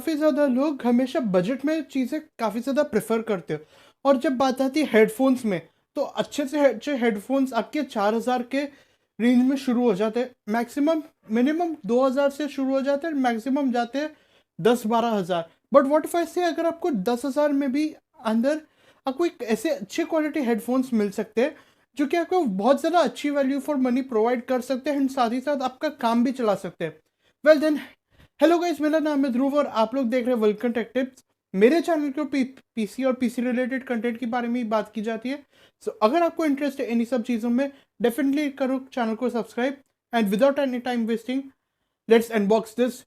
काफ़ी ज़्यादा लोग हमेशा बजट में चीज़ें काफ़ी ज़्यादा प्रेफर करते हो, और जब बात आती है हेडफोन्स में, तो अच्छे से अच्छे हेडफोन्स आपके 4000 के रेंज में शुरू हो जाते हैं। मैक्सिमम मिनिमम 2000 से शुरू हो जाते हैं, मैक्सिमम जाते हैं 10-12 हज़ार। बट व्हाट इफ आई से, अगर आपको 10 हज़ार में भी अंदर आपको एक ऐसे अच्छे क्वालिटी हेडफोन्स मिल सकते हैं जो कि आपको बहुत ज़्यादा अच्छी वैल्यू फॉर मनी प्रोवाइड कर सकते हैं, एंड साथ ही साथ आपका काम भी चला सकते हैं। वेल देन, हेलो गाइस, मेरा नाम है ध्रुव और आप लोग देख रहे हैं वल्कन टेक टिप्स। मेरे चैनल के पीसी और पीसी रिलेटेड कंटेंट के बारे में ही बात की जाती है। सो अगर आपको इंटरेस्ट है इन्हीं सब चीज़ों में, डेफिनेटली करो चैनल को subscribe. And without any time wasting, let's unbox this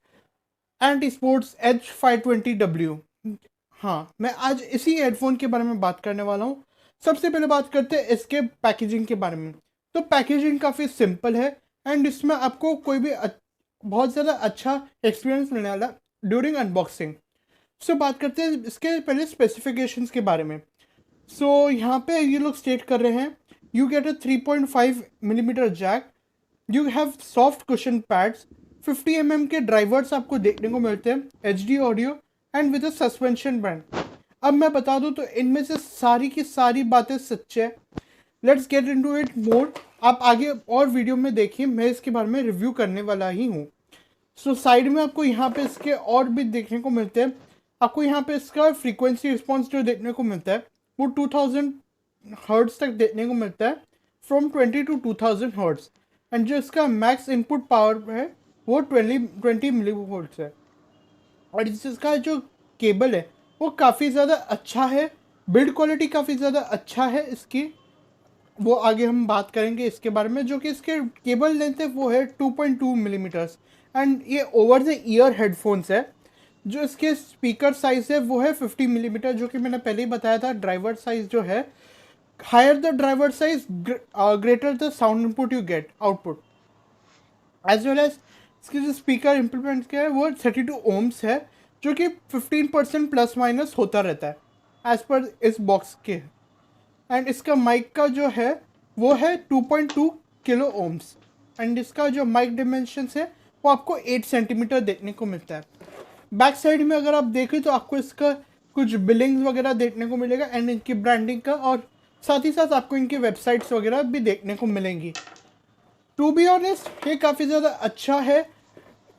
anti sports H520W। हाँ, मैं आज इसी हेडफोन के बारे में बात करने वाला हूँ। सबसे पहले बात करते हैं इसके पैकेजिंग के बारे में। तो पैकेजिंग काफ़ी सिंपल है, एंड इसमें आपको कोई भी बहुत ज़्यादा अच्छा एक्सपीरियंस मिलने वाला ड्यूरिंग अनबॉक्सिंग। सो बात करते हैं इसके पहले स्पेसिफिकेशंस के बारे में। सो यहाँ पे ये लोग स्टेट कर रहे हैं, you get a 3.5 millimetre jack, you have soft cushion pads, 50 के ड्राइवर्स आपको देखने को मिलते हैं, HD audio and with a suspension band. अब मैं बता दूं तो इनमें से सारी की सारी बातें सच है। Let's get into it more. आप आगे और वीडियो में देखिए, मैं इसके बारे में रिव्यू करने वाला ही हूँ। सो साइड में आपको यहाँ पे इसके और भी देखने को मिलते हैं। आपको यहाँ पे इसका फ्रीक्वेंसी रिस्पॉन्स जो देखने को मिलता है वो 2000 हर्ट्ज तक देखने को मिलता है, फ्रॉम 20 to 2000 हर्ट्ज। एंड जो इसका मैक्स इनपुट पावर है वो 20 मिली वोल्ट्स है। और इसका जो केबल है वो काफ़ी ज़्यादा अच्छा है, बिल्ड क्वालिटी काफ़ी ज़्यादा अच्छा है इसकी। वो आगे हम बात करेंगे इसके बारे में। जो कि इसके केबल लेंथ है वो है 2.2 मिलीमीटर्स, एंड ये ओवर द ईयर हेडफोन्स है। जो इसके स्पीकर साइज़ है वो है 50 मिलीमीटर, जो कि मैंने पहले ही बताया था। ड्राइवर साइज़ जो है, higher the driver size greater the sound input you get output, as well as इसके जो स्पीकर इम्प्लीमेंट किया है वो 32 ओम्स है, जो कि 15% प्लस माइनस होता रहता है एज पर इस बॉक्स के। एंड इसका माइक का जो है वो है 2.2 किलो ओम्स, एंड इसका जो माइक डिमेंशंस है वो आपको 8 सेंटीमीटर देखने को मिलता है। बैक साइड में अगर आप देखें तो आपको इसका कुछ बिलिंग्स वगैरह देखने को मिलेगा, एंड इनकी ब्रांडिंग का, और साथ ही साथ आपको इनकी वेबसाइट्स वगैरह भी देखने को मिलेंगी। टू बी ऑनेस्ट, ये काफ़ी ज़्यादा अच्छा है।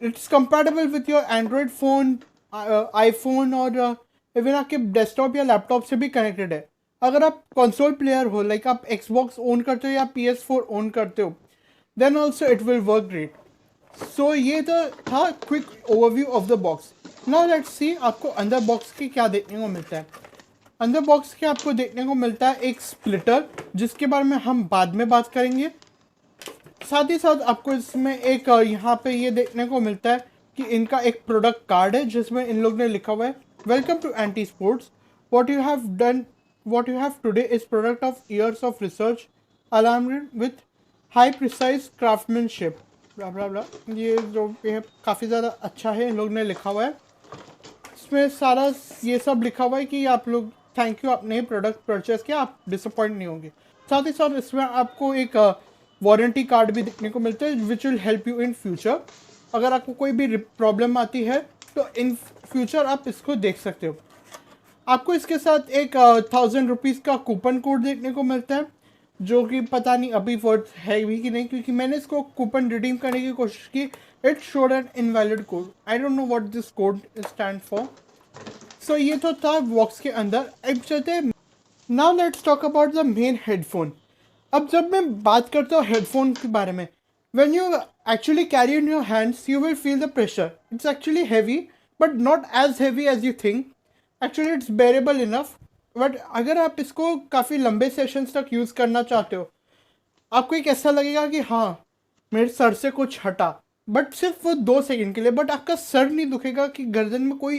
It's compatible with your Android phone, iPhone, और इवन आपके डेस्कटॉप या लैपटॉप से भी कनेक्टेड है। अगर आप कंसोल प्लेयर हो, लाइक आप एक्सबॉक्स ओन करते हो या PS4 ओन करते हो, then also it will work great. So ये तो था quick overview of the box. Now let's see आपको अंदर बॉक्स के क्या देखने को मिलता है। अंदर बॉक्स के आपको देखने को मिलता है एक स्प्लिटर, जिसके बारे में हम बाद में बात करेंगे। साथ ही साथ आपको इसमें एक यहाँ पे ये देखने को मिलता है कि इनका एक प्रोडक्ट कार्ड है, जिसमें इन लोग ने लिखा हुआ है, welcome to Ant Esports, what you have today is product of years of research alarmed with high precise craftsmanship, blah blah blah. ये जो है काफ़ी ज़्यादा अच्छा है, इन लोग ने लिखा हुआ है। इसमें सारा ये सब लिखा हुआ है कि आप लोग थैंक यू, आपने प्रोडक्ट परचेस किया, आप डिसअपॉइंट नहीं होंगे। साथ ही साथ इसमें आपको एक वारंटी कार्ड भी देखने को मिलता है, which will help you in future. अगर आपको कोई भी प्रॉब्लम आती है तो इन फ्यूचर आप इसको देख सकते हो। आपको इसके साथ एक 1000 रुपीज़ का कूपन कोड देखने को मिलता है, जो कि पता नहीं अभी वर्थ है भी कि नहीं, क्योंकि मैंने इसको कूपन रिडीम करने की कोशिश की। It showed an invalid code, I don't know what this code stand for. So ये तो था बॉक्स के अंदर। अब चलते हैं, now let's talk about the main headphone. अब जब मैं बात करता हूँ हेडफोन के बारे में, when you actually carry in your hands you will feel the pressure. It's actually heavy but not as heavy as you think. Actually it's bearable enough, but अगर आप इसको काफ़ी लंबे सेशंस तक यूज़ करना चाहते हो, आपको एक ऐसा लगेगा कि हाँ मेरे सर से कुछ हटा, बट सिर्फ वो 2 सेकंड के लिए। बट आपका सर नहीं दुखेगा कि गर्दन में कोई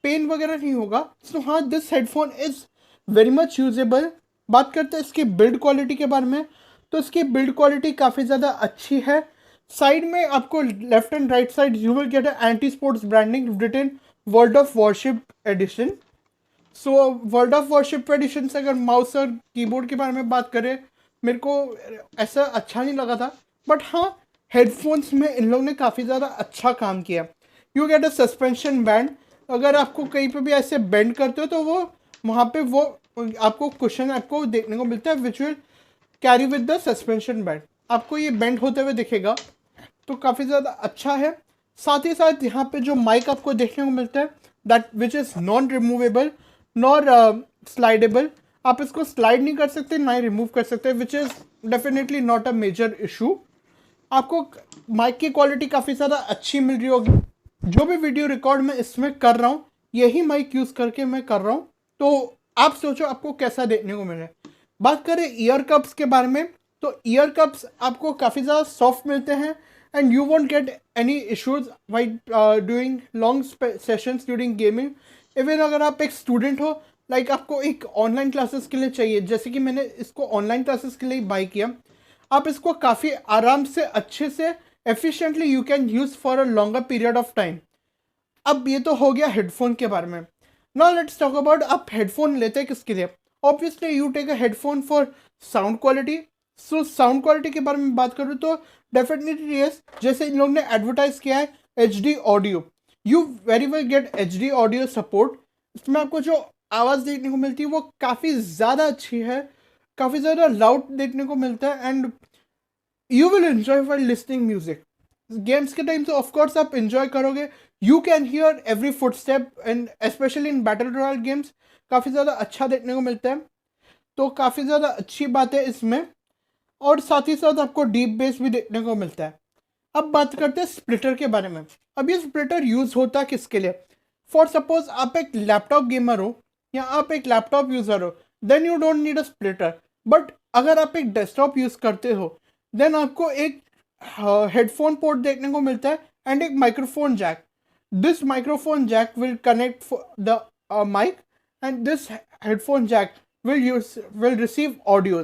पेन वगैरह नहीं होगा। सो हाँ, this headphone is very much usable. बात करते हैं इसकी बिल्ड क्वालिटी के बारे में, तो इसकी बिल्ड क्वालिटी काफ़ी ज़्यादा अच्छी है। साइड में आपको left and right side you will get Ant Esports branding written World of Warship edition. So World of Warship edition से अगर माउस और कीबोर्ड के बारे में बात करें, मेरे को ऐसा अच्छा नहीं लगा था, बट हाँ हेडफोन्स में इन लोगों ने काफ़ी ज़्यादा अच्छा काम किया। You get a suspension band, अगर आपको कहीं पे भी ऐसे बेंड करते हो तो वो वहाँ पे वो आपको कुशन आपको देखने को मिलता है which will carry with the suspension band, आपको ये बेंड होते हुए दिखेगा, तो काफ़ी ज़्यादा अच्छा है। साथ ही साथ यहाँ पे जो माइक आपको देखने को मिलता है that which is non removable nor slidable, आप इसको स्लाइड नहीं कर सकते ना ही रिमूव कर सकते, which is definitely not a major issue. आपको माइक की क्वालिटी काफ़ी ज़्यादा अच्छी मिल रही होगी। जो भी वीडियो रिकॉर्ड मैं इसमें कर रहा हूँ यही माइक यूज़ करके मैं कर रहा हूँ, तो आप सोचो आपको कैसा देखने को मिल रहा है। बात करें ईयर कप्स के बारे में, तो ईयर कप्स आपको काफ़ी ज़्यादा सॉफ्ट मिलते हैं and you won't get any issues while doing long sessions during gaming. Even अगर आप एक स्टूडेंट हो, लाइक आपको एक ऑनलाइन क्लासेस के लिए चाहिए, जैसे कि मैंने इसको ऑनलाइन क्लासेस के लिए बाई किया, आप इसको काफ़ी आराम से अच्छे से efficiently you can use for a longer period of time. अब ये तो हो गया हेडफोन के बारे में। नाउ लेट्स टॉक अबाउट आप हेडफोन लेते हैं किसके लिए। Obviously you take a headphone for sound quality. So sound quality के बारे में बात करूँ तो डेफिनेटली यस, जैसे इन लोगों ने एडवर्टाइज किया है HD audio, you very well gate HD audio support. इसमें आपको जो आवाज़ देखने को मिलती है वो काफ़ी ज़्यादा अच्छी है, काफ़ी ज़्यादा लाउड देखने को मिलता है and you will enjoy while listening music. Games के टाइम तो ऑफकोर्स आप इंजॉय करोगे, you can hear every foot step and specially in battle royal games काफ़ी ज़्यादा अच्छा देखने को मिलता है, तो काफ़ी ज़्यादा अच्छी बात है इसमें। और साथ ही साथ आपको डीप बेस भी देखने को मिलता है। अब बात करते हैं स्प्लिटर के बारे में। अब ये स्प्लिटर यूज़ होता है किसके लिए। फॉर सपोज आप एक लैपटॉप गेमर हो या आप एक लैपटॉप यूज़र हो, then you don't need a splitter. But अगर आप एक डेस्कटॉप यूज़ करते हो देन आपको एक हेडफोन पोर्ट देखने को मिलता है एंड एक microphone jack. This microphone jack will connect the mic and this headphone jack will receive audio,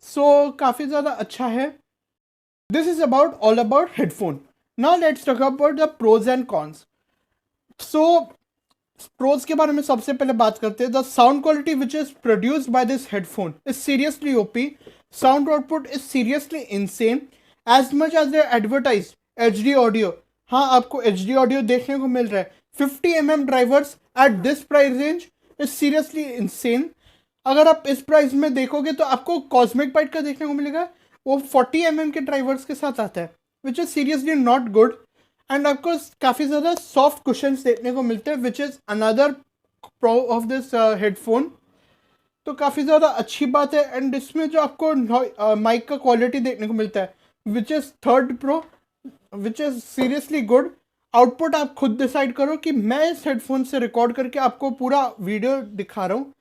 so काफ़ी ज़्यादा अच्छा है। This is all about headphone. Now let's talk about the pros and cons. So pros के बारे में सबसे पहले बात करते हैं। The sound quality which is produced by this headphone is seriously OP. Sound output is seriously insane. As much as they advertise HD audio, हाँ आपको HD audio देखने को मिल रहा है। 50 mm drivers at this price range is seriously insane. अगर आप इस price में देखोगे तो आपको कॉस्मिक बाइट का देखने को मिलेगा, वो 40 mm के ड्राइवर्स के साथ आता है, which is seriously not good. And आपको काफ़ी ज़्यादा सॉफ्ट कुशंस देखने को मिलते हैं, which is another pro of this headphone, तो काफ़ी ज़्यादा अच्छी बात है। एंड इसमें जो आपको माइक का क्वालिटी देखने को मिलता है which is third pro, which is seriously good. Output आप खुद डिसाइड करो कि मैं इस हेडफोन से रिकॉर्ड करके आपको पूरा वीडियो दिखा रहा हूँ,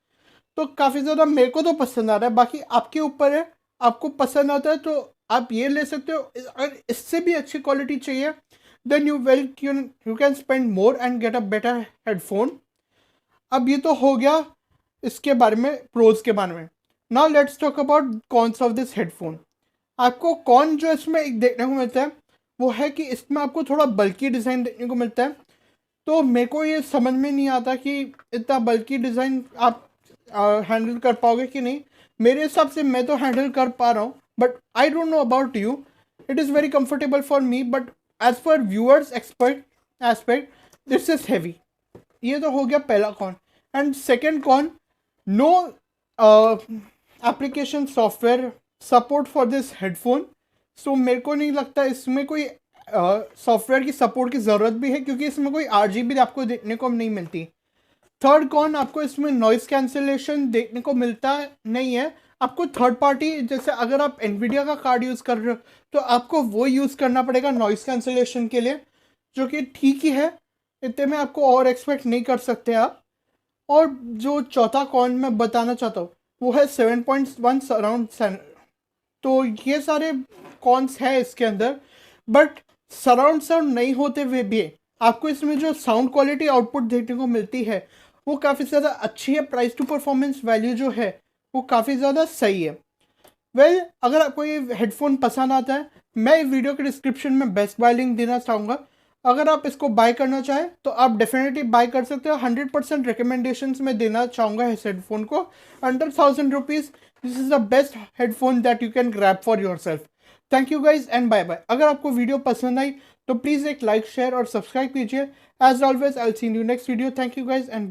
तो काफ़ी ज़्यादा मेरे को तो पसंद आ रहा है, बाकी आपके ऊपर है, आपको पसंद आता है तो आप ये ले सकते हो। अगर इससे भी अच्छी क्वालिटी चाहिए then you can spend more and get a better headphone. अब ये तो हो गया इसके बारे में, प्रोज के बारे में। Now let's talk about cons of this headphone. आपको कौन जो इसमें एक देखने को मिलता है वो है कि इसमें आपको थोड़ा बल्की डिज़ाइन देखने को मिलता है, तो मेरे को ये समझ में नहीं आता कि इतना बल्की डिज़ाइन आप हैंडल कर पाओगे कि नहीं। मेरे हिसाब से मैं तो हैंडल कर पा रहा हूँ, but I don't know about you, it is very comfortable for me, but as per viewers aspect this is heavy. ये तो हो गया पहला con. And second con, no application software support for this headphone. So मेरे को नहीं लगता इसमें कोई सॉफ्टवेयर की सपोर्ट की ज़रूरत भी है, क्योंकि इसमें कोई RGB आपको देखने को नहीं मिलती। थर्ड कॉन, आपको इसमें नॉइज़ कैंसिलेशन देखने को मिलता नहीं है। आपको थर्ड पार्टी, जैसे अगर आप एनवीडिया का कार्ड यूज़ कर रहे हो तो आपको वो यूज़ करना पड़ेगा नॉइज़ कैंसिलेशन के लिए, जो कि ठीक ही है, इतने में आपको और एक्सपेक्ट नहीं कर सकते आप। और जो चौथा कॉन मैं बताना चाहता हूँ वो है 7.1 सराउंड। तो ये सारे कॉन्स है इसके अंदर, बट सराउंड साउंड नहीं होते हुए भी आपको इसमें जो साउंड क्वालिटी आउटपुट देखने को मिलती है वो काफ़ी ज़्यादा अच्छी है। प्राइस टू परफॉर्मेंस वैल्यू जो है वो काफ़ी ज़्यादा सही है। वेल, अगर आपको ये हेडफोन पसंद आता है, मैं इस वीडियो के डिस्क्रिप्शन में बेस्ट बाय लिंक देना चाहूँगा। अगर आप इसको बाय करना चाहें तो आप डेफिनेटली बाय कर सकते हो। 100% रिकमेंडेशंस में देना चाहूँगा इस हेडफोन को। Under 1000 rupees this is the best headphone that you can grab for yourself. Thank you guys and bye bye. अगर आपको वीडियो पसंद आई तो प्लीज़ एक लाइक शेयर और सब्सक्राइब कीजिए। As always I will see you next video. Thank you guys and